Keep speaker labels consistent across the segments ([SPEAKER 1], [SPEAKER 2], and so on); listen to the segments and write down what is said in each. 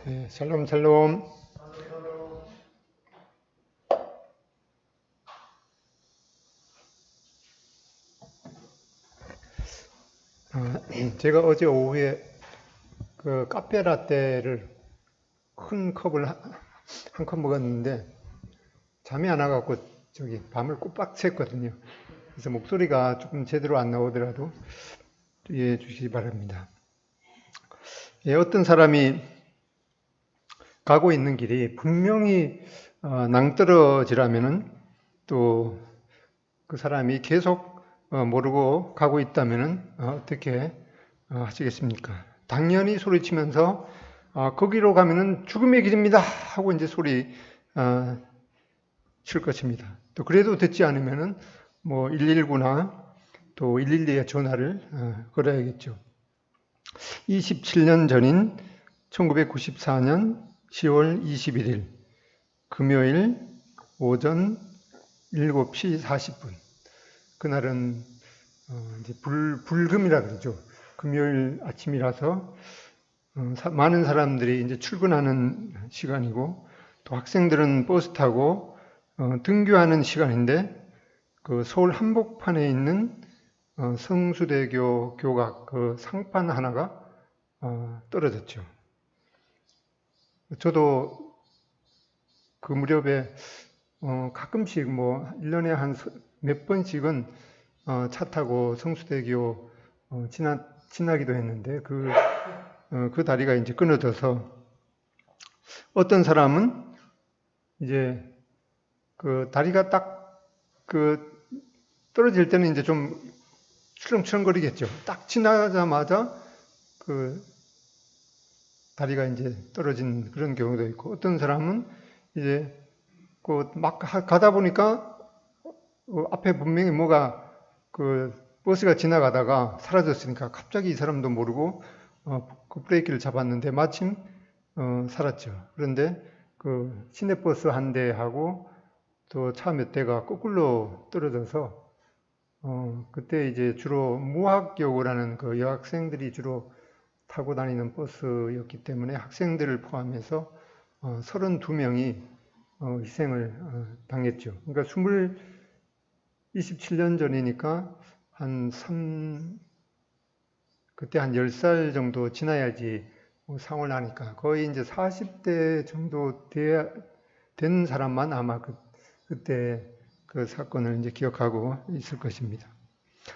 [SPEAKER 1] 네, 샬롬 샬롬. 제가 어제 오후에 그 카페 라떼를 큰 컵을 한 컵 먹었는데 잠이 안 와갖고 저기 밤을 꼬박 샜거든요. 그래서 목소리가 조금 제대로 안 나오더라도 이해해 주시기 바랍니다. 예, 어떤 사람이 가고 있는 길이 분명히 낭떠러지라면은 또 그 사람이 계속 모르고 가고 있다면은 어떻게 하시겠습니까? 당연히 소리치면서 거기로 가면은 죽음의 길입니다 하고 이제 소리 칠 것입니다. 또 그래도 듣지 않으면은 뭐 119나 또 112에 전화를 걸어야겠죠. 27년 전인 1994년 10월 21일 금요일 오전 7시 40분. 그날은 이제 불금이라 그러죠. 금요일 아침이라서 많은 사람들이 이제 출근하는 시간이고 또 학생들은 버스 타고 등교하는 시간인데 그 서울 한복판에 있는 성수대교 교각 그 상판 하나가 떨어졌죠. 저도 그 무렵에 가끔씩 뭐 1년에 한 몇 번씩은 차 타고 성수대교 지나기도 했는데 그 다리가 이제 끊어져서 어떤 사람은 이제 그 다리가 딱 그 떨어질 때는 이제 좀 출렁출렁거리겠죠. 딱 지나자마자 그 다리가 이제 떨어진 그런 경우도 있고 어떤 사람은 이제 그 막 가다 보니까 앞에 분명히 뭐가 그 버스가 지나가다가 사라졌으니까 갑자기 이 사람도 모르고 그 브레이크를 잡았는데 마침 살았죠. 그런데 그 시내버스 한 대하고 또 차 몇 대가 거꾸로 떨어져서 그때 이제 주로 무학여고라는 그 여학생들이 주로 타고 다니는 버스였기 때문에 학생들을 포함해서 32명이 희생을 당했죠. 그러니까 27년 전이니까 그때 한 10살 정도 지나야지 상을 하니까 거의 이제 40대 정도 된 사람만 아마 그때 그 사건을 이제 기억하고 있을 것입니다.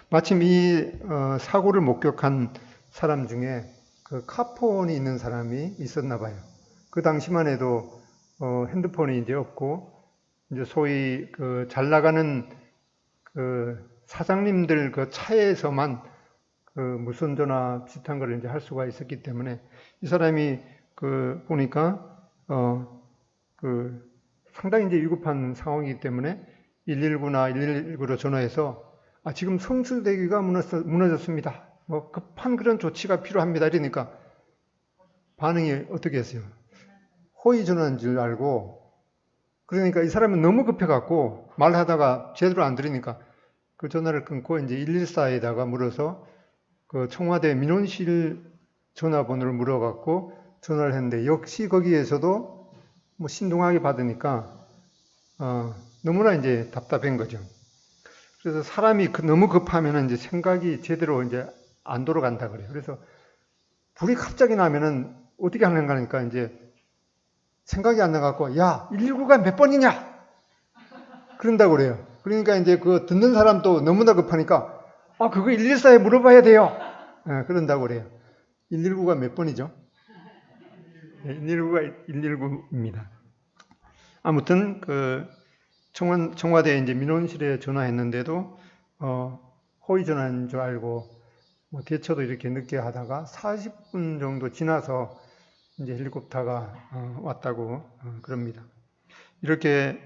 [SPEAKER 1] 마침 이 사고를 목격한 사람 중에 그 카폰이 있는 사람이 있었나 봐요. 그 당시만 해도 핸드폰이 이제 없고 이제 소위 그 잘 나가는 그 사장님들 그 차에서만 그 무선전화 비슷한 걸 이제 할 수가 있었기 때문에 이 사람이 그 보니까 그 상당히 이제 위급한 상황이기 때문에 119나 119로 전화해서 지금 성수대교가 무너졌습니다. 뭐 급한 그런 조치가 필요합니다. 이러니까 반응이 어떻게 했어요? 호의 전화인 줄 알고 그러니까 이 사람은 너무 급해갖고 말하다가 제대로 안 들으니까 그 전화를 끊고 이제 114에다가 물어서 그 청와대 민원실 전화번호를 물어갖고 전화를 했는데 역시 거기에서도 뭐 신중하게 받으니까 너무나 이제 답답한 거죠. 그래서 사람이 너무 급하면 이제 생각이 제대로 이제 안 돌아간다 그래요. 그래서 불이 갑자기 나면은 어떻게 하는가 하니까 이제 생각이 안 나갖고 야 119가 몇 번이냐 그런다고 그래요. 그러니까 이제 그 듣는 사람도 너무나 급하니까 그거 114에 물어봐야 돼요. 그런다고 그래요. 119가 몇 번이죠? 119가 119입니다. 아무튼 그 청와대 이제 민원실에 전화했는데도 호의 전화인 줄 알고 뭐 대처도 이렇게 늦게 하다가 40분 정도 지나서 이제 헬리콥터가 왔다고 그럽니다. 이렇게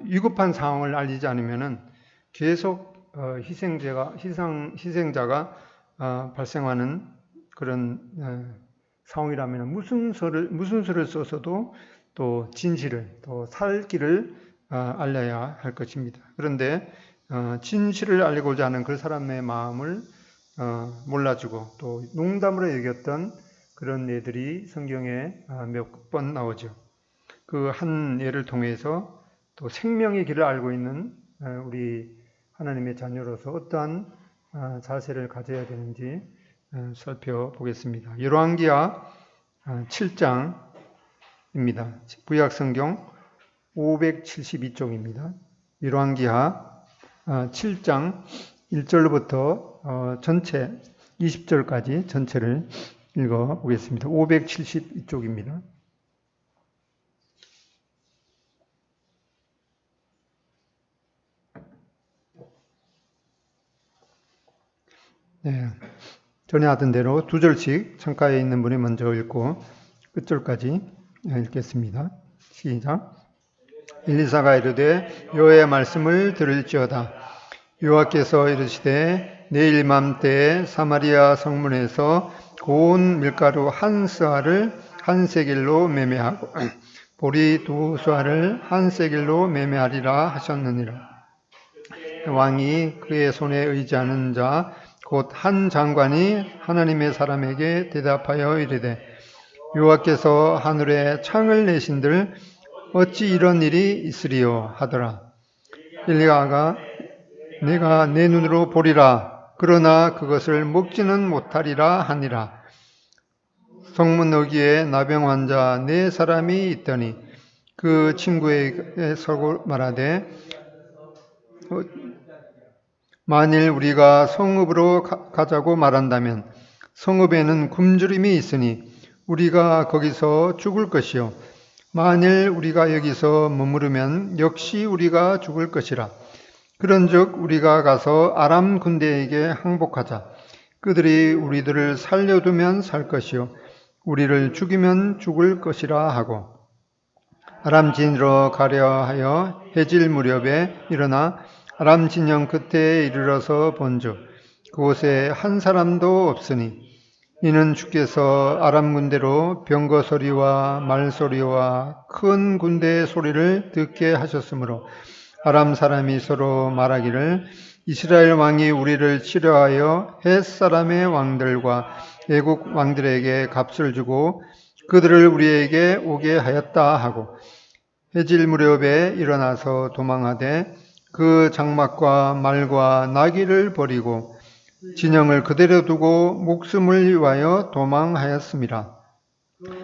[SPEAKER 1] 위급한 상황을 알리지 않으면은 계속 희생자가 발생하는 그런 상황이라면 무슨 수를 써서도 또 진실을 또 살 길을 알려야 할 것입니다. 그런데 진실을 알리고자 하는 그 사람의 마음을 몰라주고 또 농담으로 여겼던 그런 예들이 성경에 몇 번 나오죠. 그 한 예를 통해서 또 생명의 길을 알고 있는 우리 하나님의 자녀로서 어떠한 자세를 가져야 되는지 살펴보겠습니다. 열왕기하 7장입니다. 구약성경 572쪽입니다. 열왕기하 7장 1절부터 전체 20절까지 전체를 읽어보겠습니다. 572쪽입니다. 네, 전에 하던 대로 두 절씩 창가에 있는 분이 먼저 읽고 끝절까지 읽겠습니다. 시작. 엘리사가 이르되 여호와의 말씀을 들을지어다. 여호와께서 이르시되 내일 맘때에 사마리아 성문에서 고운 밀가루 한 스아를 한 세겔로 매매하고 보리 두 스아를 한 세겔로 매매하리라 하셨느니라. 왕이 그의 손에 의지하는 자 곧 한 장관이 하나님의 사람에게 대답하여 이르되 여호와께서 하늘에 창을 내신들 어찌 이런 일이 있으리요 하더라. 엘리야가 내가 내 눈으로 보리라 그러나 그것을 먹지는 못하리라 하니라. 성문 어귀에 나병 환자 네 사람이 있더니 그 친구에게 서고 말하되 만일 우리가 성읍으로 가자고 말한다면 성읍에는 굶주림이 있으니 우리가 거기서 죽을 것이요 만일 우리가 여기서 머무르면 역시 우리가 죽을 것이라. 그런즉 우리가 가서 아람 군대에게 항복하자. 그들이 우리들을 살려두면 살 것이요 우리를 죽이면 죽을 것이라 하고 아람 진으로 가려 하여 해질 무렵에 일어나 아람 진영 끝에 이르러서 본즉 그곳에 한 사람도 없으니 이는 주께서 아람 군대로 병거 소리와 말 소리와 큰 군대의 소리를 듣게 하셨으므로 아람 사람이 서로 말하기를 이스라엘 왕이 우리를 치려하여 헷 사람의 왕들과 애국 왕들에게 값을 주고 그들을 우리에게 오게 하였다 하고 해질 무렵에 일어나서 도망하되 그 장막과 말과 나귀를 버리고 진영을 그대로 두고 목숨을 위하여 도망하였습니다.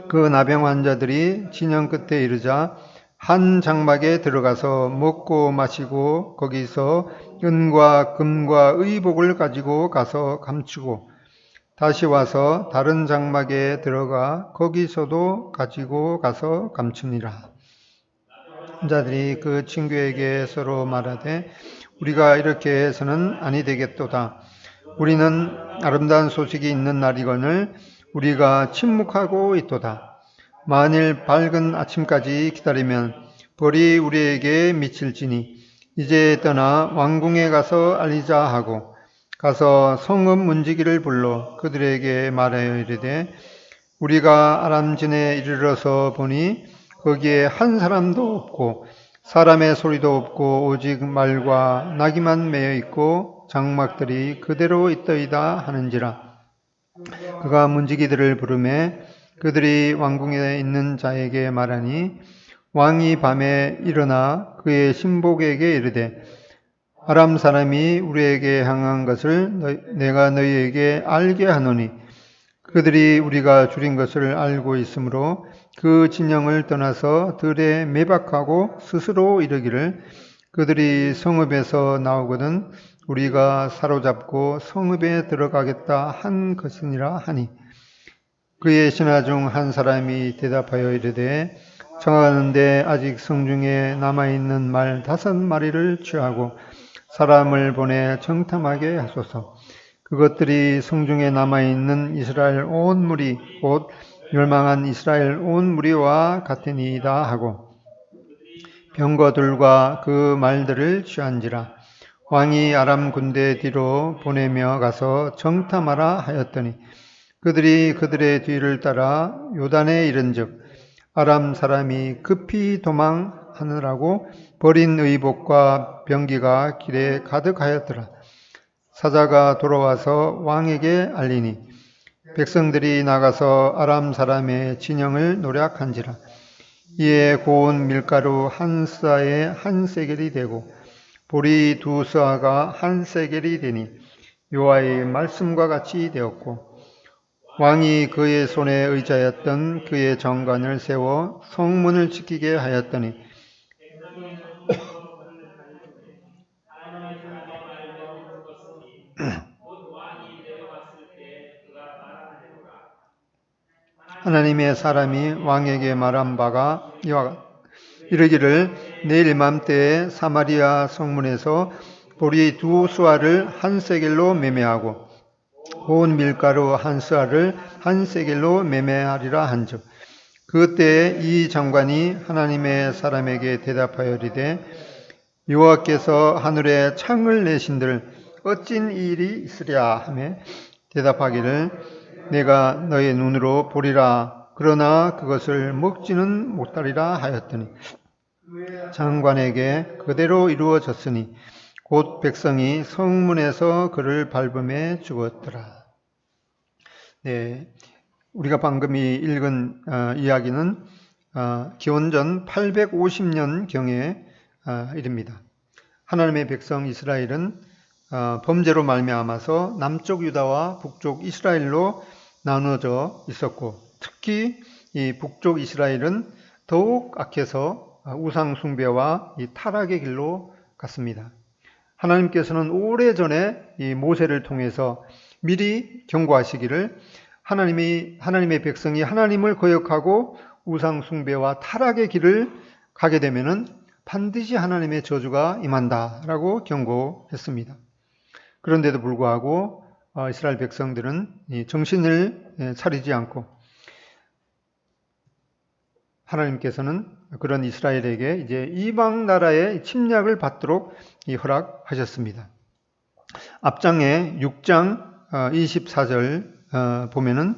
[SPEAKER 1] 그 나병 환자들이 진영 끝에 이르자 한 장막에 들어가서 먹고 마시고 거기서 은과 금과 의복을 가지고 가서 감추고 다시 와서 다른 장막에 들어가 거기서도 가지고 가서 감추니라. 자들이 그 친구에게 서로 말하되 우리가 이렇게 해서는 아니 되겠도다. 우리는 아름다운 소식이 있는 날이거늘 우리가 침묵하고 있도다. 만일 밝은 아침까지 기다리면 벌이 우리에게 미칠지니 이제 떠나 왕궁에 가서 알리자 하고 가서 성읍 문지기를 불러 그들에게 말하여 이르되 우리가 아람진에 이르러서 보니 거기에 한 사람도 없고 사람의 소리도 없고 오직 말과 나귀만 매여 있고 장막들이 그대로 있더이다 하는지라. 그가 문지기들을 부르매 그들이 왕궁에 있는 자에게 말하니 왕이 밤에 일어나 그의 신복에게 이르되 아람 사람이 우리에게 향한 것을 내가 너희에게 알게 하노니 그들이 우리가 줄인 것을 알고 있으므로 그 진영을 떠나서 들에 매박하고 스스로 이르기를 그들이 성읍에서 나오거든 우리가 사로잡고 성읍에 들어가겠다 한 것이니라 하니 그의 신하 중 한 사람이 대답하여 이르되 청하건대 아직 성중에 남아있는 말 5마리를 취하고 사람을 보내 정탐하게 하소서. 그것들이 성중에 남아있는 이스라엘 온 무리 곧 멸망한 이스라엘 온 무리와 같으니이다 하고 병거들과 그 말들을 취한지라. 왕이 아람 군대 뒤로 보내며 가서 정탐하라 하였더니 그들이 그들의 뒤를 따라 요단에 이른즉 아람 사람이 급히 도망하느라고 버린 의복과 병기가 길에 가득하였더라. 사자가 돌아와서 왕에게 알리니 백성들이 나가서 아람 사람의 진영을 노략한지라. 이에 고운 밀가루 한 스아에 한 세겔이 되고 보리 두 스아가 한 세겔이 되니 여호와의 말씀과 같이 되었고, 왕이 그의 손에 의지하였던 그의 정관을 세워 성문을 지키게 하였더니 하나님의 사람이 왕에게 말한 바가 이와 같다. 이르기를 내일 이맘때에 사마리아 성문에서 보리 두 수아를 한 세겔로 매매하고 고운 밀가루 한 스아를 한 세겔로 매매하리라 한즉, 그때에 이 장관이 하나님의 사람에게 대답하여 이르되 여호와께서 하늘에 창을 내신들 어찐 이 일이 있으랴 하며 대답하기를 내가 너의 눈으로 보리라, 그러나 그것을 먹지는 못하리라 하였더니 장관에게 그대로 이루어졌으니 곧 백성이 성문에서 그를 밟음에 죽었더라. 네, 우리가 방금 읽은 이야기는 기원전 850년경의 일입니다. 하나님의 백성 이스라엘은 범죄로 말미암아서 남쪽 유다와 북쪽 이스라엘로 나눠져 있었고, 특히 이 북쪽 이스라엘은 더욱 악해서 우상 숭배와 이 타락의 길로 갔습니다. 하나님께서는 오래전에 이 모세를 통해서 미리 경고하시기를 하나님의 백성이 하나님을 거역하고 우상 숭배와 타락의 길을 가게 되면은 반드시 하나님의 저주가 임한다라고 경고했습니다. 그런데도 불구하고 이스라엘 백성들은 정신을 차리지 않고 하나님께서는 그런 이스라엘에게 이제 이방 나라의 침략을 받도록 허락하셨습니다. 앞장에 6장 24절 보면은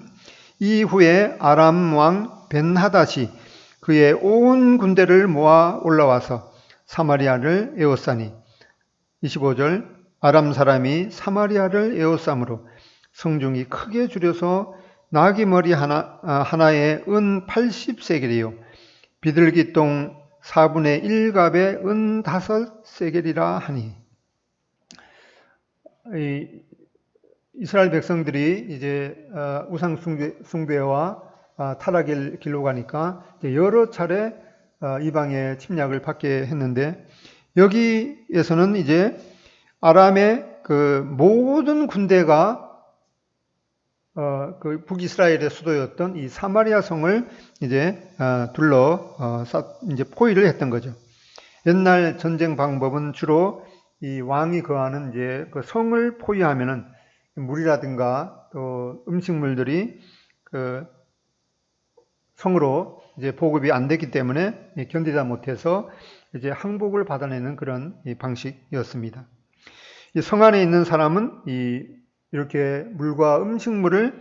[SPEAKER 1] 이후에 아람 왕 벤하닷이 그의 온 군대를 모아 올라와서 사마리아를 에워싸니 25절 아람 사람이 사마리아를 에워싸므로 성중이 크게 줄여서 나귀 머리 하나에 은 80세겔이요 비둘기똥 4분의 1갑에 은 5세겔이라 하니. 이스라엘 백성들이 이제 우상 숭배와 타락의 길로 가니까 여러 차례 이방의 침략을 받게 했는데, 여기에서는 이제 아람의 그 모든 군대가 그 북이스라엘의 수도였던 이 사마리아 성을 이제 이제 포위를 했던 거죠. 옛날 전쟁 방법은 주로 이 왕이 거하는 이제 그 성을 포위하면은 물이라든가 또 음식물들이 그 성으로 이제 보급이 안 됐기 때문에 견디다 못해서 이제 항복을 받아내는 그런 방식이었습니다. 이 성 안에 있는 사람은 이렇게 물과 음식물을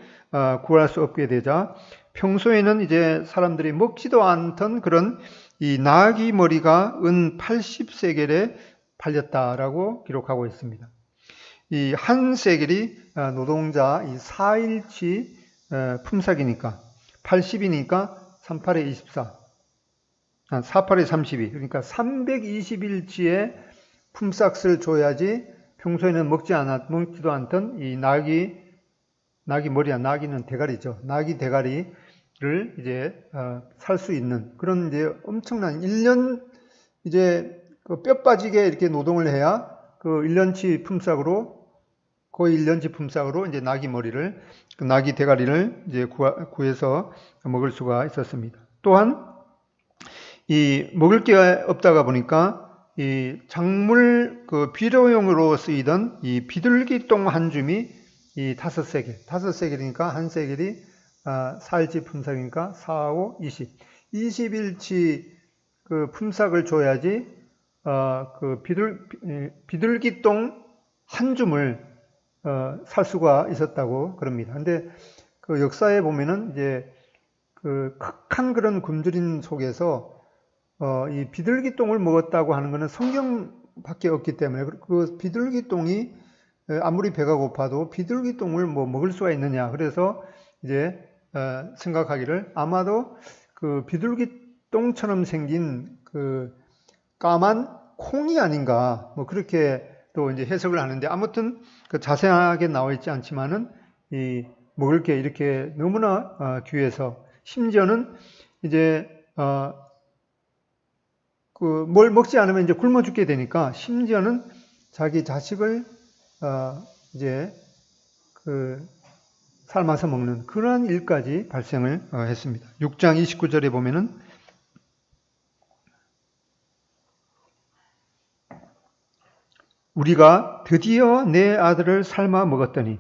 [SPEAKER 1] 구할 수 없게 되자 평소에는 이제 사람들이 먹지도 않던 그런 이 나귀 머리가 은 80세겔에 팔렸다라고 기록하고 있습니다. 이 한 세겔이 노동자 이 4일치 품삯이니까 80이니까 38에 24, 48에 32, 그러니까 320일치의 품삯을 줘야지 평소에는 먹지도 않던 이 나귀 머리야, 나귀는 대가리죠. 나귀 대가리를 이제 살 수 있는 그런 이제 엄청난 1년 이제 그 뼈 빠지게 이렇게 노동을 해야 그 1년치 품삯으로 거의 1년치 품삯으로 이제 나귀 머리를, 그 나귀 대가리를 이제 구해서 먹을 수가 있었습니다. 또한 이 먹을 게 없다가 보니까 이 작물 그 비료용으로 쓰이던 이 비둘기똥 한 줌이 이 5세겔이니까 한 세겔이 4일치 품삯이니까 4, 5, 20. 20일치 그 품삯을 줘야지 그 비둘기똥 한 줌을 살 수가 있었다고 그럽니다. 근데 그 역사에 보면은 이제 그 극한 그런 굶주림 속에서 이 비둘기똥을 먹었다고 하는 것은 성경밖에 없기 때문에 그 비둘기똥이 아무리 배가 고파도 비둘기똥을 뭐 먹을 수가 있느냐. 그래서 이제 생각하기를 아마도 그 비둘기똥처럼 생긴 그 까만 콩이 아닌가, 뭐 그렇게 또 이제 해석을 하는데, 아무튼 그 자세하게 나와 있지 않지만은 이 먹을 게 이렇게 너무나 귀해서, 심지어는 이제 그 뭘 먹지 않으면 이제 굶어 죽게 되니까, 심지어는 자기 자식을 이제 그 삶아서 먹는 그런 일까지 발생을 했습니다. 6장 29절에 보면은 우리가 드디어 내 아들을 삶아 먹었더니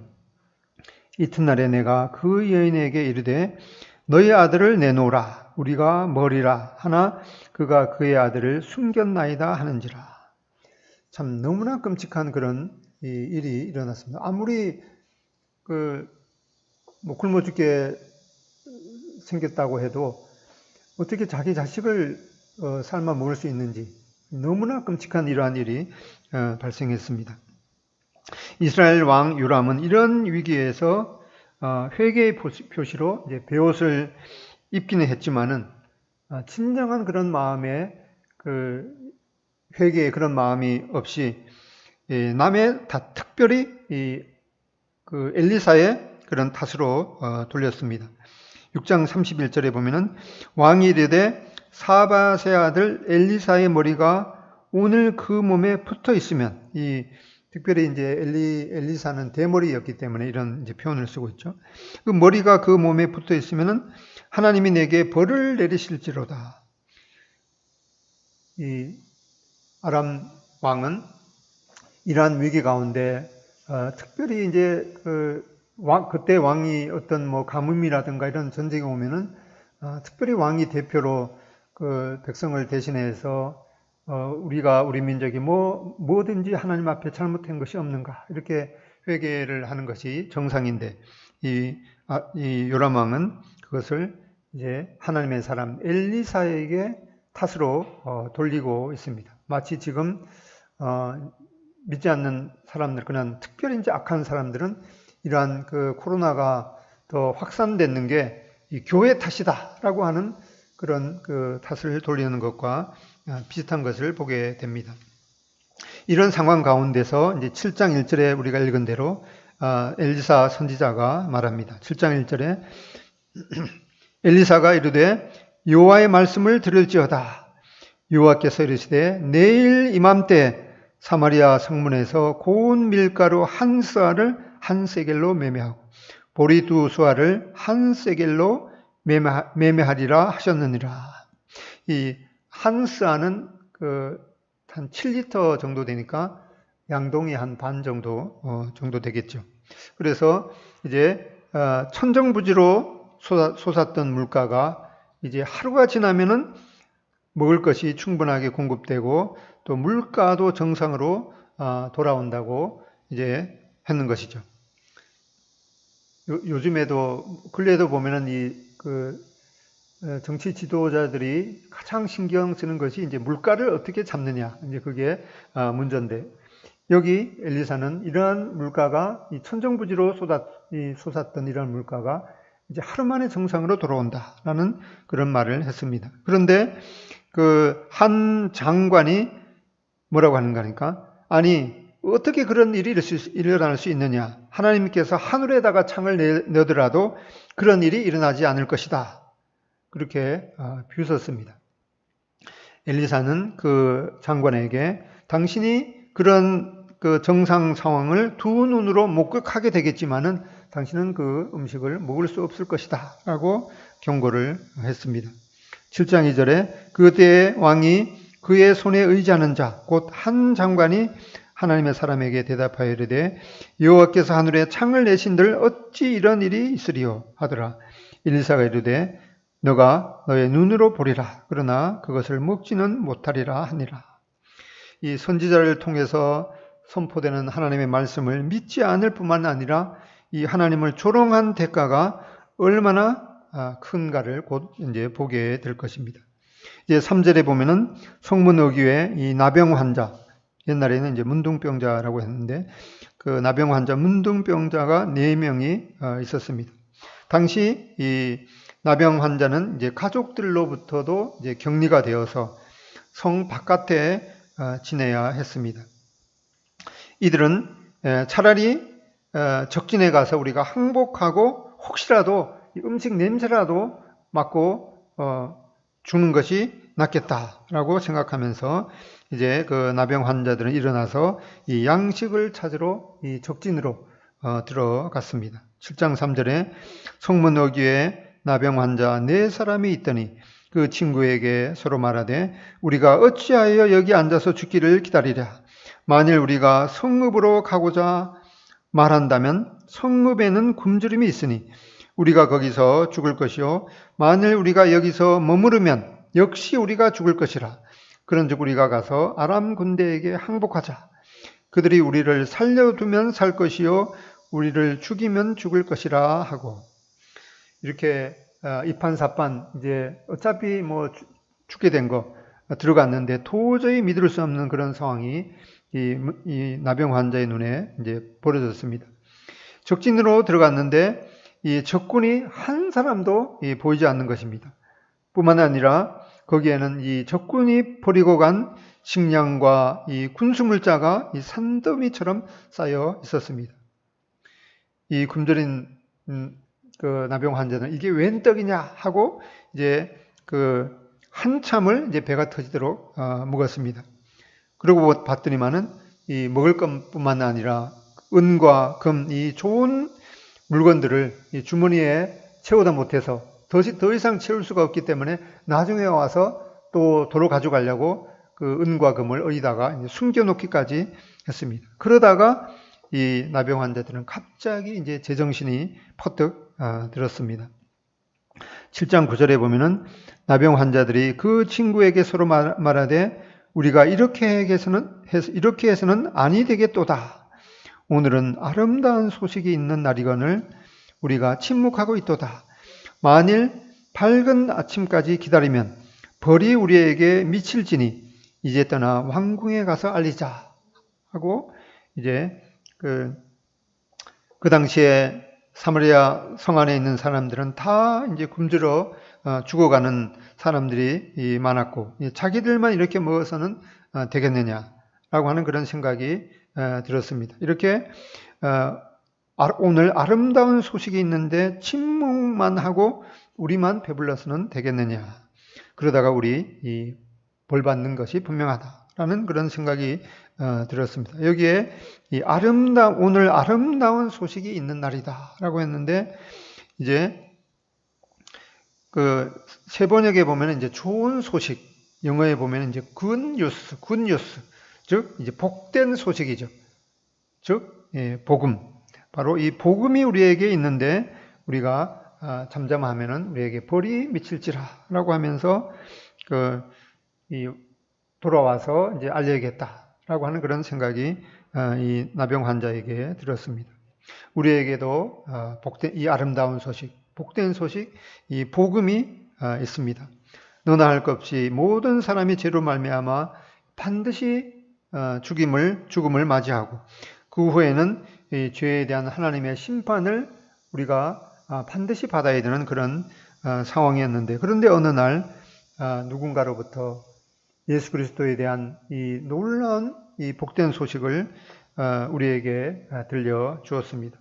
[SPEAKER 1] 이튿날에 내가 그 여인에게 이르되 너희 아들을 내놓으라 우리가 먹으리라 하나 그가 그의 아들을 숨겼나이다 하는지라. 참 너무나 끔찍한 그런 일이 일어났습니다. 아무리 뭐 굶어 죽게 생겼다고 해도 어떻게 자기 자식을 삶아 먹을 수 있는지, 너무나 끔찍한 이러한 일이 발생했습니다. 이스라엘 왕 요람은 이런 위기에서 회개의 표시로 이제 베옷을 입기는 했지만은 진정한 그런 마음에 그 회개의 그런 마음이 없이 남의 특별히 그 엘리사의 그런 탓으로 돌렸습니다. 6장 31절에 보면은 왕이 이르되 사밧의 아들 엘리사의 머리가 오늘 그 몸에 붙어 있으면, 특별히 이제 엘리사는 대머리였기 때문에 이런 이제 표현을 쓰고 있죠. 그 머리가 그 몸에 붙어 있으면은 하나님이 내게 벌을 내리실지로다. 이 아람 왕은 이러한 위기 가운데 특별히 이제 그때 왕이 어떤 뭐 가뭄이라든가 이런 전쟁이 오면은 특별히 왕이 대표로 그 백성을 대신해서 우리 민족이 뭐든지 하나님 앞에 잘못한 것이 없는가 이렇게 회개를 하는 것이 정상인데, 이 요람 왕은 그것을 이제 하나님의 사람 엘리사에게 탓으로 돌리고 있습니다. 마치 지금 믿지 않는 사람들, 그냥 특별히 이제 악한 사람들은 이러한 그 코로나가 더 확산됐는 게 이 교회 탓이다라고 하는 그런 그 탓을 돌리는 것과 비슷한 것을 보게 됩니다. 이런 상황 가운데서 이제 7장 1절에 우리가 읽은 대로 엘리사 선지자가 말합니다. 7장 1절에 엘리사가 이르되 여호와의 말씀을 들을지어다. 여호와께서 이르시되 내일 이맘때 사마리아 성문에서 고운 밀가루 한 스아를 한 세겔로 매매하고 보리 두 수아를 한 세겔로 매매하리라 하셨느니라. 이 한 스아는 한 7리터 정도 되니까 양동이 한 반 정도 되겠죠. 그래서 이제 천정부지로 솟았던 물가가 이제 하루가 지나면은 먹을 것이 충분하게 공급되고 또 물가도 정상으로 돌아온다고 이제 했는 것이죠. 요즘에도 근래에도 보면은 정치 지도자들이 가장 신경 쓰는 것이 이제 물가를 어떻게 잡느냐, 이제 그게 문제인데, 여기 엘리사는 이러한 물가가 이 천정부지로 솟았던 이러한 물가가 이제 하루 만에 정상으로 돌아온다라는 그런 말을 했습니다. 그런데 그 한 장관이 뭐라고 하는가 하니까, 아니 어떻게 그런 일이 일어날 수 있느냐, 하나님께서 하늘에다가 창을 내더라도 그런 일이 일어나지 않을 것이다, 그렇게 비웃었습니다. 엘리사는 그 장관에게 당신이 그런 그 정상 상황을 두 눈으로 목격하게 되겠지만은 당신은 그 음식을 먹을 수 없을 것이다 라고 경고를 했습니다. 7장 2절에 그때의 왕이 그의 손에 의지하는 자 곧 한 장관이 하나님의 사람에게 대답하여 이르되 여호와께서 하늘에 창을 내신들 어찌 이런 일이 있으리요 하더라. 엘리사가 이르되 너가 너의 눈으로 보리라. 그러나 그것을 먹지는 못하리라 하니라. 이 선지자를 통해서 선포되는 하나님의 말씀을 믿지 않을 뿐만 아니라 이 하나님을 조롱한 대가가 얼마나 큰가를 곧 이제 보게 될 것입니다. 이제 3절에 보면은 성문 어귀에 이 나병 환자, 옛날에는 이제 문둥병자라고 했는데 그 나병 환자, 문둥병자가 4명이 있었습니다. 당시 이 나병 환자는 이제 가족들로부터도 이제 격리가 되어서 성 바깥에 지내야 했습니다. 이들은 차라리 적진에 가서 우리가 항복하고 혹시라도 음식 냄새라도 맡고 죽는 것이 낫겠다라고 생각하면서 이제 그 나병 환자들은 일어나서 이 양식을 찾으러 이 적진으로 들어갔습니다. 7장 3절에 성문 어귀에 나병 환자 4사람이 있더니 그 친구에게 서로 말하되 우리가 어찌하여 여기 앉아서 죽기를 기다리랴. 만일 우리가 성읍으로 가고자 말한다면 성읍에는 굶주림이 있으니 우리가 거기서 죽을 것이요 만일 우리가 여기서 머무르면 역시 우리가 죽을 것이라. 그런즉 우리가 가서 아람 군대에게 항복하자. 그들이 우리를 살려두면 살 것이요 우리를 죽이면 죽을 것이라 하고, 이렇게 이판사판 이제 어차피 뭐 죽게 된 거 들어갔는데 도저히 믿을 수 없는 그런 상황이 이 나병 환자의 눈에 이제 벌어졌습니다. 적진으로 들어갔는데 이 적군이 한 사람도 보이지 않는 것입니다. 뿐만 아니라 거기에는 이 적군이 버리고 간 식량과 이 군수물자가 이 산더미처럼 쌓여 있었습니다. 이 굶주린 그 나병 환자는 이게 웬 떡이냐 하고 이제 그 한참을 이제 배가 터지도록 묵었습니다. 그러고 봤더니만은 이 먹을 것뿐만 아니라 은과 금, 이 좋은 물건들을 이 주머니에 채우다 못해서 더 이상 채울 수가 없기 때문에 나중에 와서 또 도로 가져가려고 그 은과 금을 어디다가 숨겨놓기까지 했습니다. 그러다가 이 나병 환자들은 갑자기 이제 제정신이 퍼뜩 들었습니다. 7장 9절에 보면은 나병 환자들이 그 친구에게 서로 말하되 우리가 이렇게 해서는 아니 되겠도다. 오늘은 아름다운 소식이 있는 날이거늘 우리가 침묵하고 있도다. 만일 밝은 아침까지 기다리면 벌이 우리에게 미칠지니 이제 떠나 왕궁에 가서 알리자 하고, 이제 그 당시에 사마리아 성 안에 있는 사람들은 다 이제 굶주려 죽어가는 사람들이 많았고 자기들만 이렇게 먹어서는 되겠느냐라고 하는 그런 생각이 들었습니다. 이렇게 오늘 아름다운 소식이 있는데 침묵만 하고 우리만 배불러서는 되겠느냐. 그러다가 우리 벌 받는 것이 분명하다라는 그런 생각이 들었습니다. 여기에 오늘 아름다운 소식이 있는 날이다라고 했는데, 이제 그 세번역에 보면 이제 좋은 소식, 영어에 보면 이제 굿뉴스, 즉 이제 복된 소식이죠. 즉 복음. 바로 이 복음이 우리에게 있는데 우리가 잠잠하면은 우리에게 벌이 미칠지라라고 하면서 돌아와서 이제 알려야겠다라고 하는 그런 생각이 이 나병 환자에게 들었습니다. 우리에게도 이 아름다운 소식, 복된 소식, 이 복음이 있습니다. 너나 할 것 없이 모든 사람이 죄로 말미암아 반드시 죽음을 맞이하고 그 후에는 이 죄에 대한 하나님의 심판을 우리가 반드시 받아야 되는 그런 상황이었는데, 그런데 어느 날 누군가로부터 예수 그리스도에 대한 이 놀라운 이 복된 소식을 우리에게 들려 주었습니다.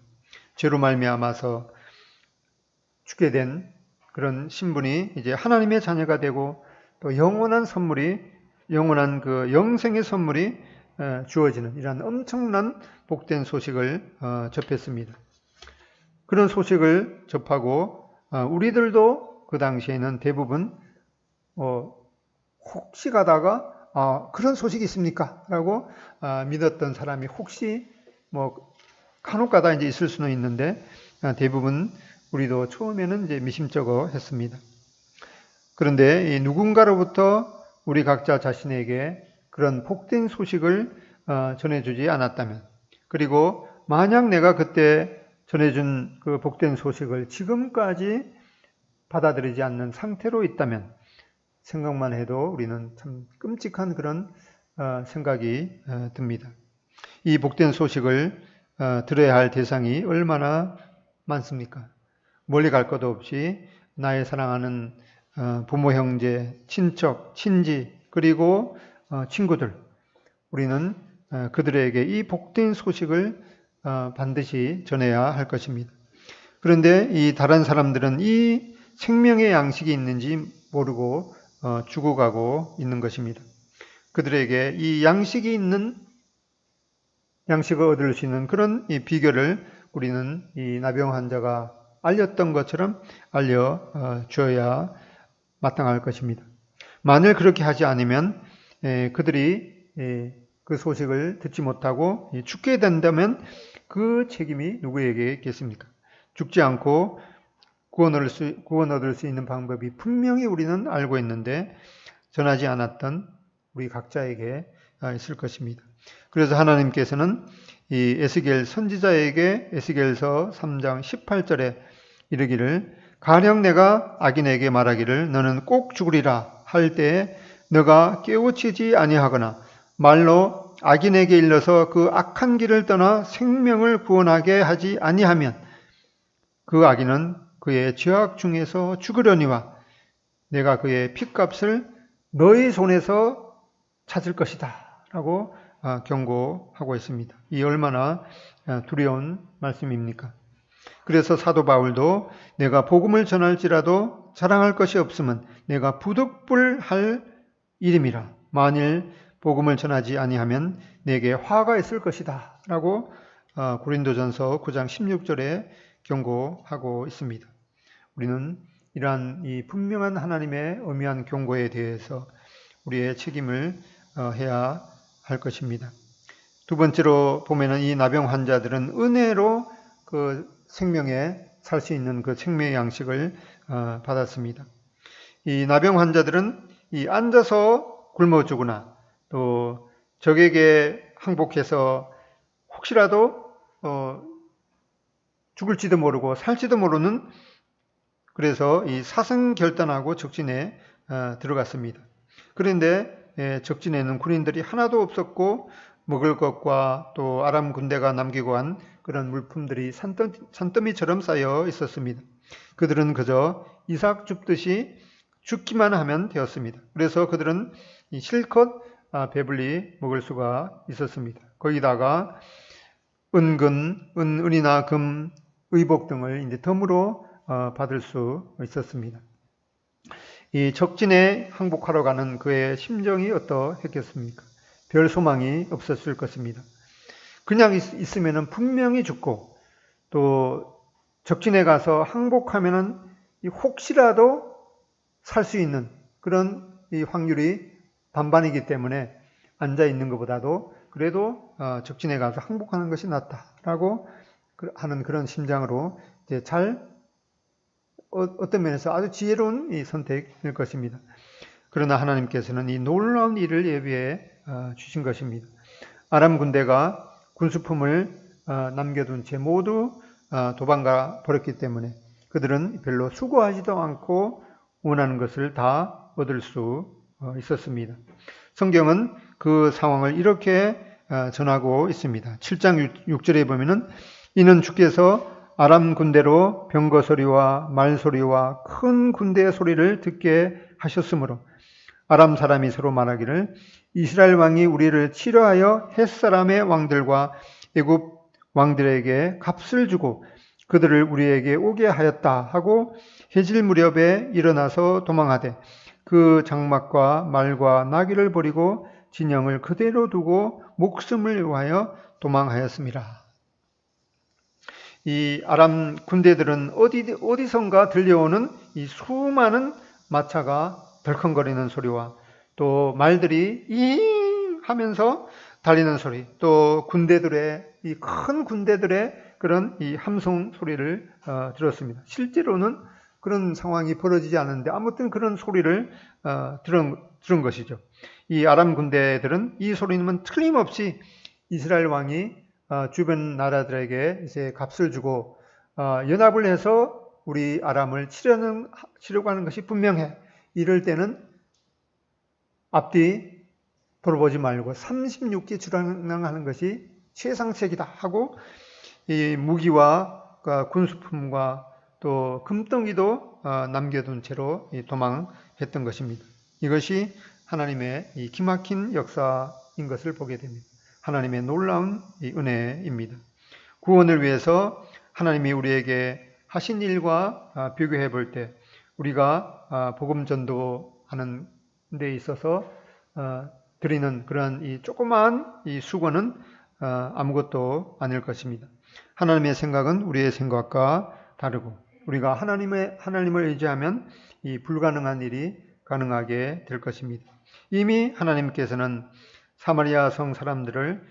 [SPEAKER 1] 죄로 말미암아서 죽게 된 그런 신분이 이제 하나님의 자녀가 되고 또 영원한 그 영생의 선물이 주어지는 이런 엄청난 복된 소식을 접했습니다. 그런 소식을 접하고 우리들도 그 당시에는 대부분 혹시 가다가 그런 소식이 있습니까? 라고 믿었던 사람이 혹시 간혹 가다 이제 있을 수는 있는데 대부분 우리도 처음에는 이제 미심쩍어 했습니다. 그런데 누군가로부터 우리 각자 자신에게 그런 복된 소식을 전해주지 않았다면, 그리고 만약 내가 그때 전해준 그 복된 소식을 지금까지 받아들이지 않는 상태로 있다면 생각만 해도 우리는 참 끔찍한 그런 생각이 듭니다. 이 복된 소식을 들어야 할 대상이 얼마나 많습니까? 멀리 갈 것도 없이 나의 사랑하는 부모, 형제, 친척, 친지, 그리고 친구들, 우리는 그들에게 이 복된 소식을 반드시 전해야 할 것입니다. 그런데 이 다른 사람들은 이 생명의 양식이 있는지 모르고 죽어가고 있는 것입니다. 그들에게 이 양식이 있는, 양식을 얻을 수 있는 그런 이 비결을 우리는 이 나병 환자가 알렸던 것처럼 알려줘야 마땅할 것입니다. 만일 그렇게 하지 않으면 그들이 그 소식을 듣지 못하고 죽게 된다면 그 책임이 누구에게 있겠습니까? 죽지 않고 구원 얻을 수 있는 방법이 분명히 우리는 알고 있는데 전하지 않았던 우리 각자에게 있을 것입니다. 그래서 하나님께서는 이 에스겔 선지자에게 에스겔서 3장 18절에 이르기를 가령 내가 악인에게 말하기를 너는 꼭 죽으리라 할 때에 너가 깨우치지 아니하거나 말로 악인에게 일러서 그 악한 길을 떠나 생명을 구원하게 하지 아니하면 그 악인은 그의 죄악 중에서 죽으려니와 내가 그의 핏값을 너희 손에서 찾을 것이다 라고 경고하고 있습니다. 이 얼마나 두려운 말씀입니까? 그래서 사도 바울도 내가 복음을 전할지라도 자랑할 것이 없으면 내가 부득불할 일임이라. 만일 복음을 전하지 아니하면 내게 화가 있을 것이다 라고 고린도전서 9장 16절에 경고하고 있습니다. 우리는 이러한 이 분명한 하나님의 엄미한 경고에 대해서 우리의 책임을 해야 할 것입니다. 두 번째로 보면은 이 나병 환자들은 은혜로 그 생명에 살 수 있는 그 생명의 양식을 받았습니다. 이 나병 환자들은 이 앉아서 굶어 죽으나 또 적에게 항복해서 혹시라도 죽을지도 모르고 살지도 모르는, 그래서 이 사승결단하고 적진에 들어갔습니다. 그런데 적진에는 군인들이 하나도 없었고 먹을 것과 또 아람 군대가 남기고 한 그런 물품들이 산더미처럼 쌓여 있었습니다. 그들은 그저 이삭 줍듯이 죽기만 하면 되었습니다. 그래서 그들은 실컷 배불리 먹을 수가 있었습니다. 거기다가 은이나 금, 의복 등을 이제 덤으로 받을 수 있었습니다. 이 적진에 항복하러 가는 그의 심정이 어떠했겠습니까? 별 소망이 없었을 것입니다. 그냥 있으면은 분명히 죽고 또 적진에 가서 항복하면은 혹시라도 살 수 있는 그런 이 확률이 반반이기 때문에 앉아 있는 것보다도 그래도 적진에 가서 항복하는 것이 낫다라고 하는 그런 심장으로 이제 어떤 면에서 아주 지혜로운 이 선택일 것입니다. 그러나 하나님께서는 이 놀라운 일을 예비해 주신 것입니다. 아람 군대가 군수품을 남겨둔 채 모두 도망가 버렸기 때문에 그들은 별로 수고하지도 않고 원하는 것을 다 얻을 수 있었습니다. 성경은 그 상황을 이렇게 전하고 있습니다. 7장 6절에 보면은 이는 주께서 아람 군대로 병거 소리와 말 소리와 큰 군대의 소리를 듣게 하셨으므로 아람 사람이 서로 말하기를 이스라엘 왕이 우리를 치려하여 헷사람의 왕들과 애굽 왕들에게 값을 주고 그들을 우리에게 오게 하였다 하고 해질 무렵에 일어나서 도망하되 그 장막과 말과 나귀를 버리고 진영을 그대로 두고 목숨을 위하여 도망하였습니다. 이 아람 군대들은 어디선가 들려오는 이 수많은 마차가 덜컹거리는 소리와 또 말들이 잉 하면서 달리는 소리, 또 군대들의 이 큰 군대들의 그런 이 함성 소리를 들었습니다. 실제로는 그런 상황이 벌어지지 않았는데 아무튼 그런 소리를 들은 것이죠. 이 아람 군대들은 이 소리는 틀림없이 이스라엘 왕이 주변 나라들에게 이제 값을 주고 연합을 해서 우리 아람을 치려고 하는 것이 분명해. 이럴 때는 앞뒤 돌아보지 말고 36기 주량하는 것이 최상책이다 하고 이 무기와 군수품과 또 금덩이도 남겨둔 채로 도망했던 것입니다. 이것이 하나님의 이 기막힌 역사인 것을 보게 됩니다. 하나님의 놀라운 은혜입니다. 구원을 위해서 하나님이 우리에게 하신 일과 비교해 볼 때 우리가 복음 전도하는 데 있어서 드리는 그런 이 조그마한 이 수고는 아무것도 아닐 것입니다. 하나님의 생각은 우리의 생각과 다르고 우리가 하나님을 의지하면 이 불가능한 일이 가능하게 될 것입니다. 이미 하나님께서는 사마리아 성 사람들을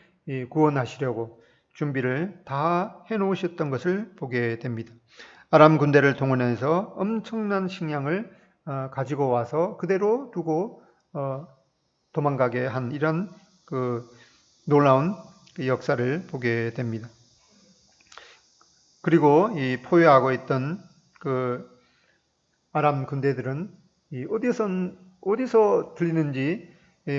[SPEAKER 1] 구원하시려고 준비를 다 해놓으셨던 것을 보게 됩니다. 아람 군대를 동원해서 엄청난 식량을 가지고 와서 그대로 두고 도망가게 한 이런 그 놀라운 역사를 보게 됩니다. 그리고 이 포위하고 있던 그 아람 군대들은 어디서 들리는지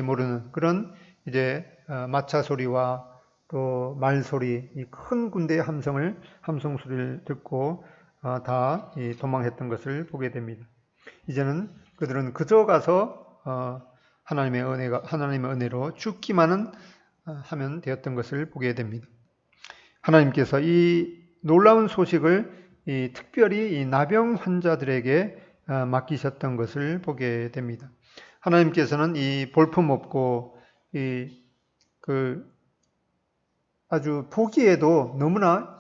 [SPEAKER 1] 모르는 그런 이제 마차 소리와 또 말 소리, 이 큰 군대의 함성 소리를 듣고 다 도망했던 것을 보게 됩니다. 이제는 그들은 그저 가서 하나님의 은혜로 죽기만은 하면 되었던 것을 보게 됩니다. 하나님께서 이 놀라운 소식을 특별히 이 나병 환자들에게 맡기셨던 것을 보게 됩니다. 하나님께서는 이 볼품없고 아주 보기에도 너무나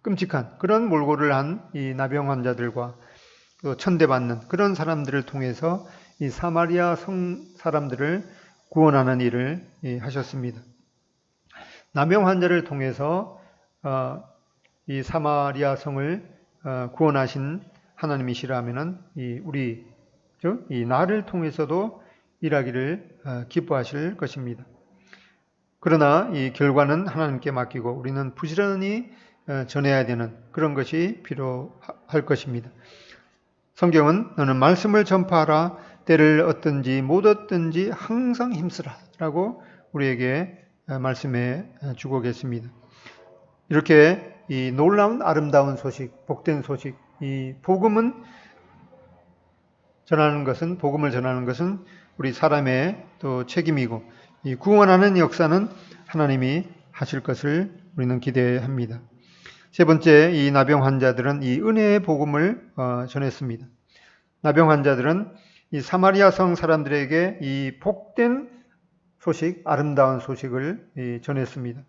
[SPEAKER 1] 끔찍한 그런 몰골을 한 이 나병 환자들과 또 천대받는 그런 사람들을 통해서 이 사마리아 성 사람들을 구원하는 일을 하셨습니다. 나병 환자를 통해서 이 사마리아 성을 구원하신 하나님이시라면은 이 나를 통해서도 일하기를 기뻐하실 것입니다. 그러나 이 결과는 하나님께 맡기고 우리는 부지런히 전해야 되는 그런 것이 필요할 것입니다. 성경은 너는 말씀을 전파하라. 때를 얻든지 못 얻든지 항상 힘쓰라 라고 우리에게 말씀해 주고 계십니다. 이렇게 이 놀라운 아름다운 소식, 복된 소식, 이 복음을 전하는 것은 우리 사람의 또 책임이고 이 구원하는 역사는 하나님이 하실 것을 우리는 기대합니다. 세 번째, 이 나병 환자들은 이 은혜의 복음을 전했습니다. 나병 환자들은 이 사마리아 성 사람들에게 이 복된 소식, 아름다운 소식을 전했습니다.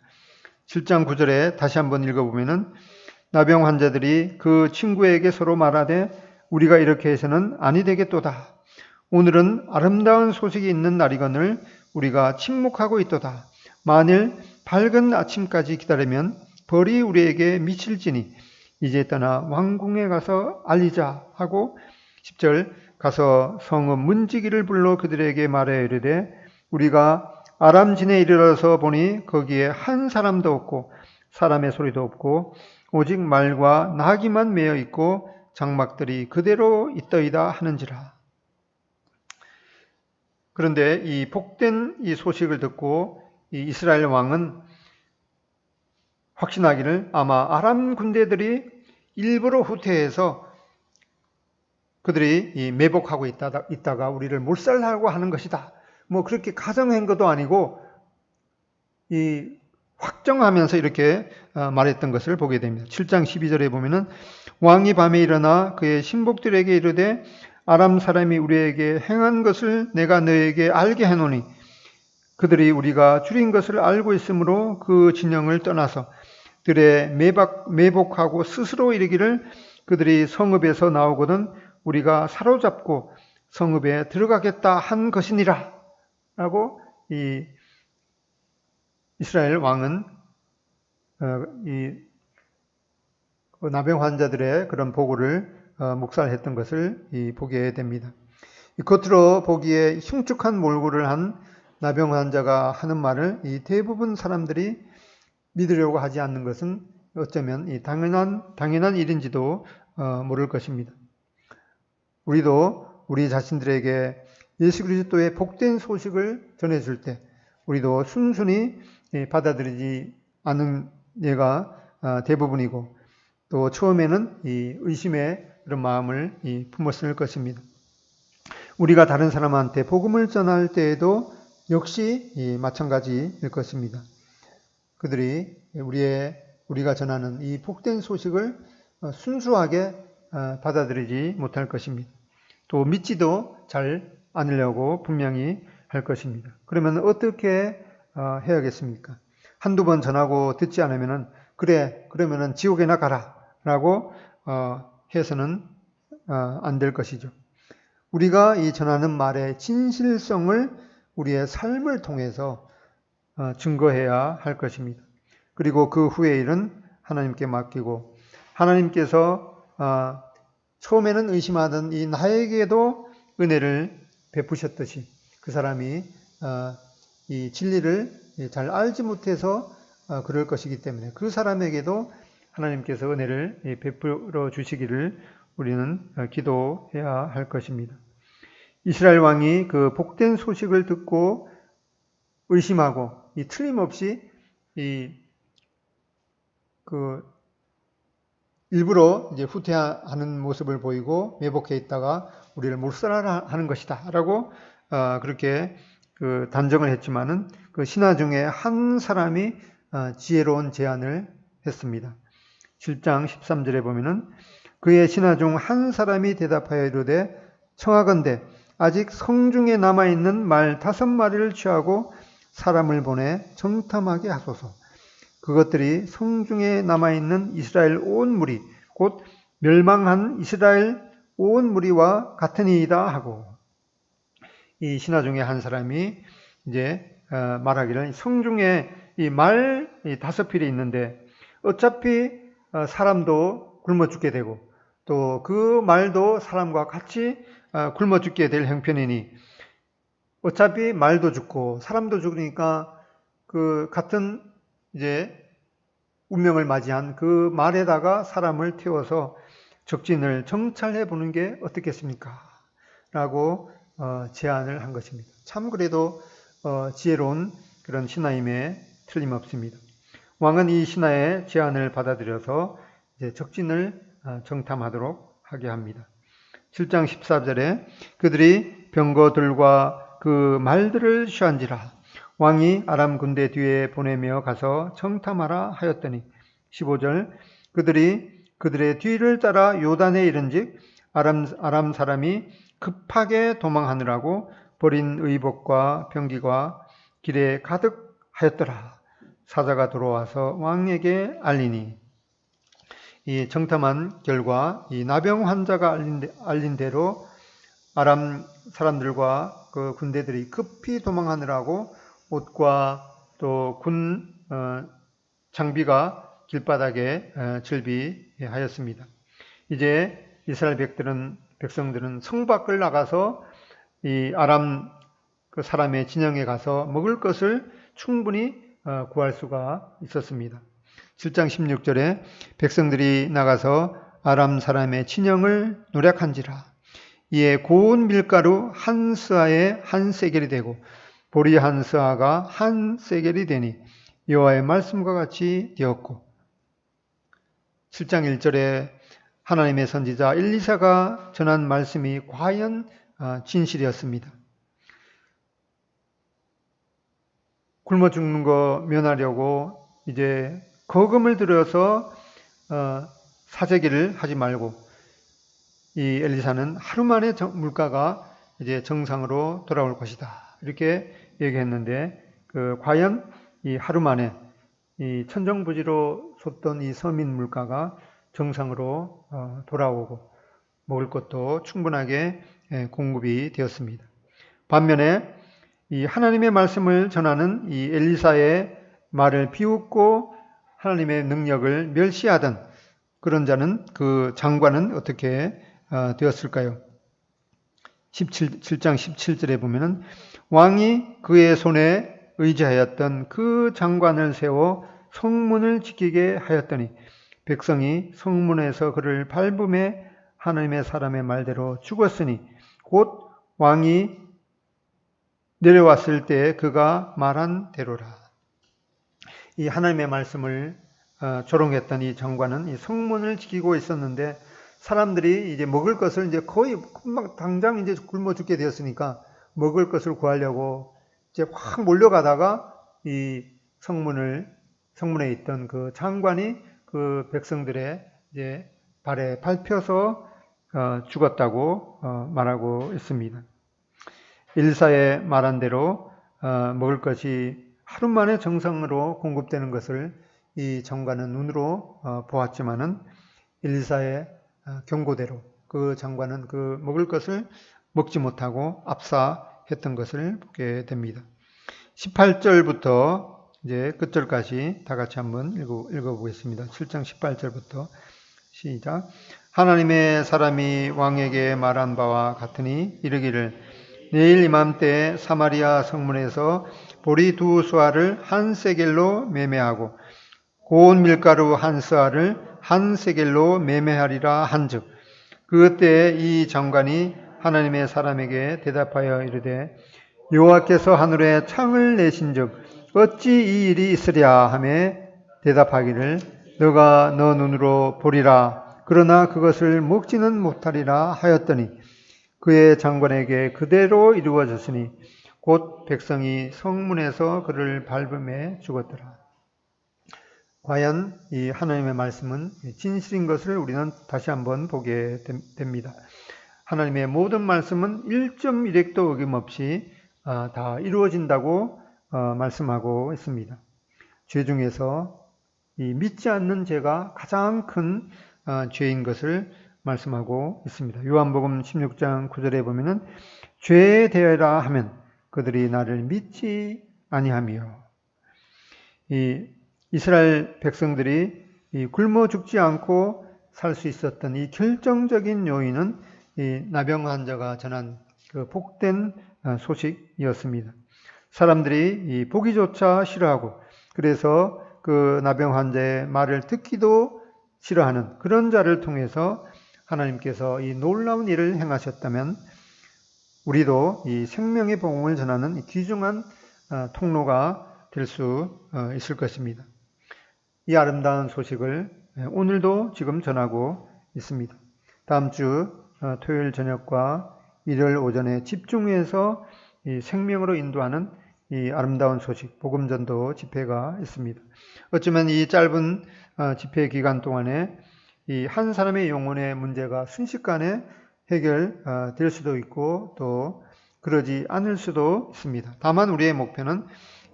[SPEAKER 1] 7장 9절에 다시 한번 읽어보면은 나병 환자들이 그 친구에게 서로 말하되 우리가 이렇게 해서는 아니 되겠도다. 오늘은 아름다운 소식이 있는 날이거늘 우리가 침묵하고 있도다. 만일 밝은 아침까지 기다리면 벌이 우리에게 미칠지니 이제 떠나 왕궁에 가서 알리자 하고 10절 가서 성읍 문지기를 불러 그들에게 말하여 이르되 우리가 아람진에 이르러서 보니 거기에 한 사람도 없고 사람의 소리도 없고 오직 말과 나귀만 매어 있고 장막들이 그대로 있더이다 하는지라. 그런데 이 복된 이 소식을 듣고 이 이스라엘 왕은 확신하기를 아마 아람 군대들이 일부러 후퇴해서 그들이 이 매복하고 있다가 우리를 몰살하고 하는 것이다. 뭐 그렇게 가정한 것도 아니고 이 확정하면서 이렇게 말했던 것을 보게 됩니다. 7장 12절에 보면은 왕이 밤에 일어나 그의 신복들에게 이르되 아람 사람이 우리에게 행한 것을 내가 너에게 알게 하노니 그들이 우리가 줄인 것을 알고 있으므로 그 진영을 떠나서 들에 매복하고 스스로 이르기를 그들이 성읍에서 나오거든 우리가 사로잡고 성읍에 들어가겠다 한 것이니라 라고 이 이스라엘 왕은 이 나병 환자들의 그런 보고를 묵살했던 것을 보게 됩니다. 겉으로 보기에 흉측한 몰골을 한 나병 환자가 하는 말을 이 대부분 사람들이 믿으려고 하지 않는 것은 어쩌면 이 당연한 일인지도 모를 것입니다. 우리도 우리 자신들에게 예수 그리스도의 복된 소식을 전해줄 때 우리도 순순히 받아들이지 않는 예가 대부분이고 또 처음에는 이 의심의 그런 마음을 품었을 것입니다. 우리가 다른 사람한테 복음을 전할 때에도 역시 마찬가지일 것입니다. 그들이 우리가 전하는 이 복된 소식을 순수하게 받아들이지 못할 것입니다. 또 믿지도 잘 않으려고 분명히 할 것입니다. 그러면 어떻게 해야겠습니까? 한두 번 전하고 듣지 않으면은 그러면은 지옥에나 가라 라고 해서는 안 될 것이죠. 우리가 이 전하는 말의 진실성을 우리의 삶을 통해서 증거해야 할 것입니다. 그리고 그 후의 일은 하나님께 맡기고, 하나님께서 처음에는 의심하던 이 나에게도 은혜를 베푸셨듯이 그 사람이 이 진리를 잘 알지 못해서 그럴 것이기 때문에 그 사람에게도 하나님께서 은혜를 베풀어 주시기를 우리는 기도해야 할 것입니다. 이스라엘 왕이 그 복된 소식을 듣고 의심하고 틀림없이 일부러 이제 후퇴하는 모습을 보이고 매복해 있다가 우리를 몰살하라 하는 것이다라고 그렇게 단정을 했지만은 그 신하 중에 한 사람이 지혜로운 제안을 했습니다. 7장 13절에 보면은 그의 신하 중 한 사람이 대답하여 이르되 청하건대 아직 성중에 남아있는 말 5마리를 취하고 사람을 보내 정탐하게 하소서. 그것들이 성중에 남아있는 이스라엘 온 무리 곧 멸망한 이스라엘 온 무리와 같으니이다 하고, 이 신하 중에 한 사람이 이제 말하기를 성중에 이 말 5필이 있는데 어차피 사람도 굶어 죽게 되고 또 그 말도 사람과 같이 굶어 죽게 될 형편이니 어차피 말도 죽고 사람도 죽으니까 그 같은 이제 운명을 맞이한 그 말에다가 사람을 태워서 적진을 정찰해 보는 게 어떻겠습니까? 라고 제안을 한 것입니다. 참 그래도 지혜로운 그런 신하임에 틀림없습니다. 왕은 이 신하의 제안을 받아들여서 이제 적진을 정탐하도록 하게 합니다. 7장 14절에 그들이 병거들과 그 말들을 취한지라 왕이 아람 군대 뒤에 보내며 가서 정탐하라 하였더니, 15절 그들이 그들의 뒤를 따라 요단에 이른즉 아람 사람이 급하게 도망하느라고 버린 의복과 병기가 길에 가득하였더라. 사자가 들어와서 왕에게 알리니, 이 정탐한 결과 이 나병 환자가 알린 대로 아람 사람들과 그 군대들이 급히 도망하느라고 옷과 또 군 장비가 길바닥에 즐비하였습니다. 이제 이스라엘 백성들은 성 밖을 나가서 이 아람 그 사람의 진영에 가서 먹을 것을 충분히 구할 수가 있었습니다. 7장 16절에 백성들이 나가서 아람 사람의 진영을 노략한지라 이에 고운 밀가루 한 스아에 한 세겔이 되고 보리 한 스아가 한 세겔이 되니 여호와의 말씀과 같이 되었고, 7장 1절에 하나님의 선지자 엘리사가 전한 말씀이 과연 진실이었습니다. 굶어 죽는 거 면하려고 이제 거금을 들여서 사재기를 하지 말고 이 엘리사는 하루 만에 물가가 이제 정상으로 돌아올 것이다. 이렇게 얘기했는데 과연 이 하루 만에 이 천정부지로 솟던 이 서민 물가가 정상으로 돌아오고 먹을 것도 충분하게 공급이 되었습니다. 반면에 이 하나님의 말씀을 전하는 이 엘리사의 말을 비웃고 하나님의 능력을 멸시하던 그런 자는, 그 장관은 어떻게 되었을까요? 7장 17절에 보면은 왕이 그의 손에 의지하였던 그 장관을 세워 성문을 지키게 하였더니 백성이 성문에서 그를 밟음에 하나님의 사람의 말대로 죽었으니 곧 왕이 내려왔을 때 그가 말한 대로라. 이 하나님의 말씀을 조롱했던 이 장관은 이 성문을 지키고 있었는데 사람들이 이제 먹을 것을 이제 거의 금방 당장 이제 굶어 죽게 되었으니까 먹을 것을 구하려고 이제 확 몰려가다가 이 성문에 있던 그 장관이 그 백성들의 이제 발에 밟혀서 죽었다고 말하고 있습니다. 일사에 말한 대로 먹을 것이 하루 만에 정상으로 공급되는 것을 이 장관은 눈으로 보았지만은 일사의 경고대로 그 장관은 그 먹을 것을 먹지 못하고 압사했던 것을 보게 됩니다. 18절부터 이제 끝절까지 다 같이 한번 읽어보겠습니다. 7장 18절부터 시작. 하나님의 사람이 왕에게 말한 바와 같으니 이르기를 내일 이맘때 사마리아 성문에서 보리 2수알을 한 세겔로 매매하고 고운 밀가루 한 스알을 한 세겔로 매매하리라 한즉 그때에 이 장관이 하나님의 사람에게 대답하여 이르되 여호와께서 하늘에 창을 내신즉 어찌 이 일이 있으랴 하며 대답하기를 너가 너 눈으로 보리라 그러나 그것을 먹지는 못하리라 하였더니 그의 장관에게 그대로 이루어졌으니 곧 백성이 성문에서 그를 밟음에 죽었더라. 과연 이 하나님의 말씀은 진실인 것을 우리는 다시 한번 보게 됩니다. 하나님의 모든 말씀은 1.1핵도 어김없이 다 이루어진다고 말씀하고 있습니다. 죄 중에서 이 믿지 않는 죄가 가장 큰 죄인 것을 말씀하고 있습니다. 요한복음 16장 9절에 보면은 죄에 대하라 하면 그들이 나를 믿지 아니하며 이 이스라엘 백성들이 이 굶어 죽지 않고 살 수 있었던 이 결정적인 요인은 이 나병 환자가 전한 그 복된 소식이었습니다. 사람들이 이 보기조차 싫어하고 그래서 그 나병 환자의 말을 듣기도 싫어하는 그런 자를 통해서 하나님께서 이 놀라운 일을 행하셨다면 우리도 이 생명의 복음을 전하는 귀중한 통로가 될 수 있을 것입니다. 이 아름다운 소식을 오늘도 지금 전하고 있습니다. 다음 주 토요일 저녁과 일요일 오전에 집중해서 이 생명으로 인도하는 이 아름다운 소식, 복음전도 집회가 있습니다. 어쩌면 이 짧은 집회 기간 동안에 이 한 사람의 영혼의 문제가 순식간에 해결될 수도 있고 또 그러지 않을 수도 있습니다. 다만 우리의 목표는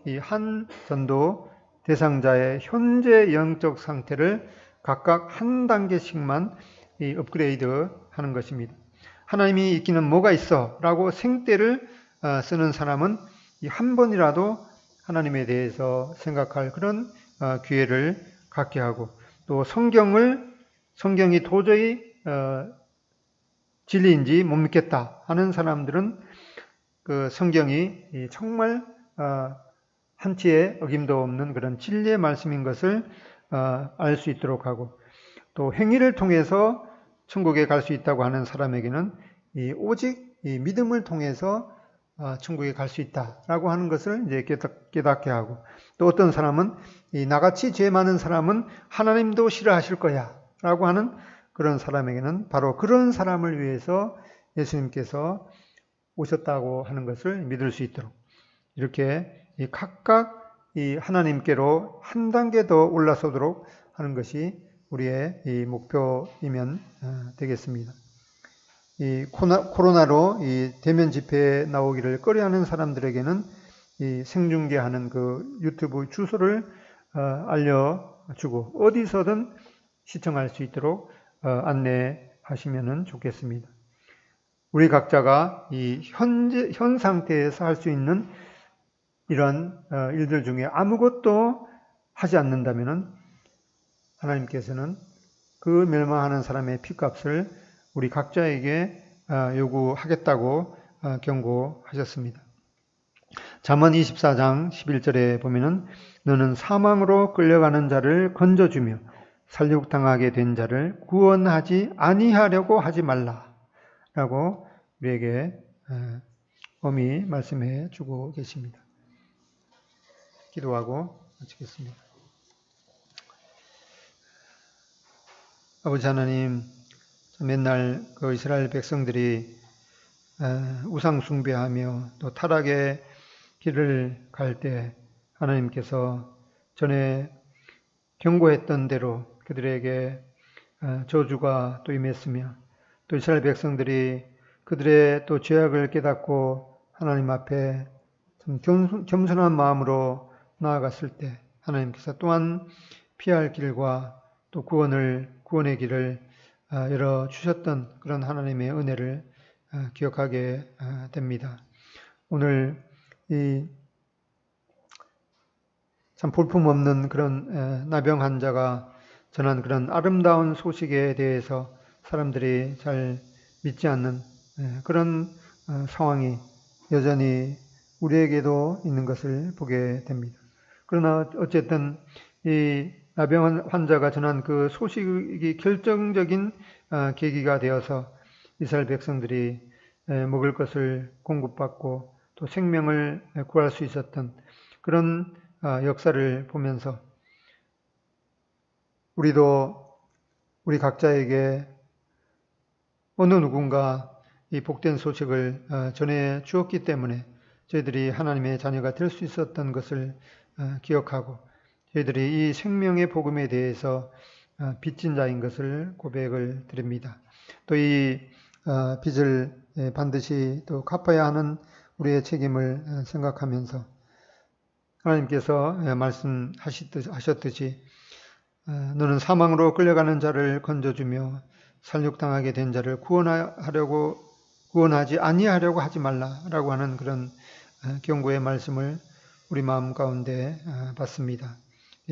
[SPEAKER 1] 이 한 전도 대상자의 현재 영적 상태를 각각 한 단계씩만 이 업그레이드 하는 것입니다. 하나님이 있기는 뭐가 있어? 라고 생떼를 쓰는 사람은 이 한 번이라도 하나님에 대해서 생각할 그런 기회를 갖게 하고 또 성경이 도저히 진리인지 못 믿겠다 하는 사람들은 그 성경이 정말 한치의 어김도 없는 그런 진리의 말씀인 것을 알 수 있도록 하고 또 행위를 통해서 천국에 갈 수 있다고 하는 사람에게는 오직 이 믿음을 통해서 천국에 갈 수 있다라고 하는 것을 이제 깨닫게 하고 또 어떤 사람은 나같이 죄 많은 사람은 하나님도 싫어하실 거야라고 하는 그런 사람에게는 바로 그런 사람을 위해서 예수님께서 오셨다고 하는 것을 믿을 수 있도록 이렇게 각각 이 하나님께로 한 단계 더 올라서도록 하는 것이 우리의 이 목표이면 되겠습니다. 이 코로나로 이 대면 집회에 나오기를 꺼려하는 사람들에게는 이 생중계하는 그 유튜브 주소를 알려주고 어디서든 시청할 수 있도록 안내하시면 좋겠습니다. 우리 각자가 이 현 상태에서 할 수 있는 이런 일들 중에 아무것도 하지 않는다면 하나님께서는 그 멸망하는 사람의 피값을 우리 각자에게 요구하겠다고 경고하셨습니다. 잠언 24장 11절에 보면은 너는 사망으로 끌려가는 자를 건져주며 살육당하게 된 자를 구원하지 아니하려고 하지 말라라고 우리에게 엄히 말씀해 주고 계십니다. 기도하고 마치겠습니다. 아버지 하나님, 맨날 그 이스라엘 백성들이 우상 숭배하며 또 타락의 길을 갈 때 하나님께서 전에 경고했던 대로 그들에게 저주가 또 임했으며, 또 이스라엘 백성들이 그들의 또 죄악을 깨닫고 하나님 앞에 참 겸손한 마음으로 나아갔을 때 하나님께서 또한 피할 길과 또 구원의 길을 열어 주셨던 그런 하나님의 은혜를 기억하게 됩니다. 오늘 이 참 볼품없는 그런 나병 환자가 전한 그런 아름다운 소식에 대해서 사람들이 잘 믿지 않는 그런 상황이 여전히 우리에게도 있는 것을 보게 됩니다. 그러나 어쨌든 이 나병 환자가 전한 그 소식이 결정적인 계기가 되어서 이스라엘 백성들이 먹을 것을 공급받고 또 생명을 구할 수 있었던 그런 역사를 보면서 우리도 우리 각자에게 어느 누군가 이 복된 소식을 전해 주었기 때문에 저희들이 하나님의 자녀가 될 수 있었던 것을 기억하고 저희들이 이 생명의 복음에 대해서 빚진 자인 것을 고백을 드립니다. 또 이 빚을 반드시 또 갚아야 하는 우리의 책임을 생각하면서 하나님께서 말씀하셨듯이 너는 사망으로 끌려가는 자를 건져주며 살육당하게 된 자를 구원하지 아니하려고 하지 말라라고 하는 그런 경고의 말씀을 우리 마음 가운데 받습니다.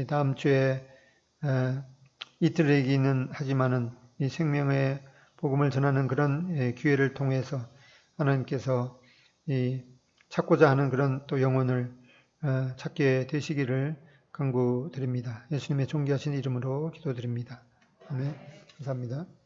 [SPEAKER 1] 다음 주에 이틀이기는 하지만은 이 생명의 복음을 전하는 그런 기회를 통해서 하나님께서 이 찾고자 하는 그런 또 영혼을 찾게 되시기를 간구드립니다. 예수님의 존귀하신 이름으로 기도드립니다. 아멘. 감사합니다.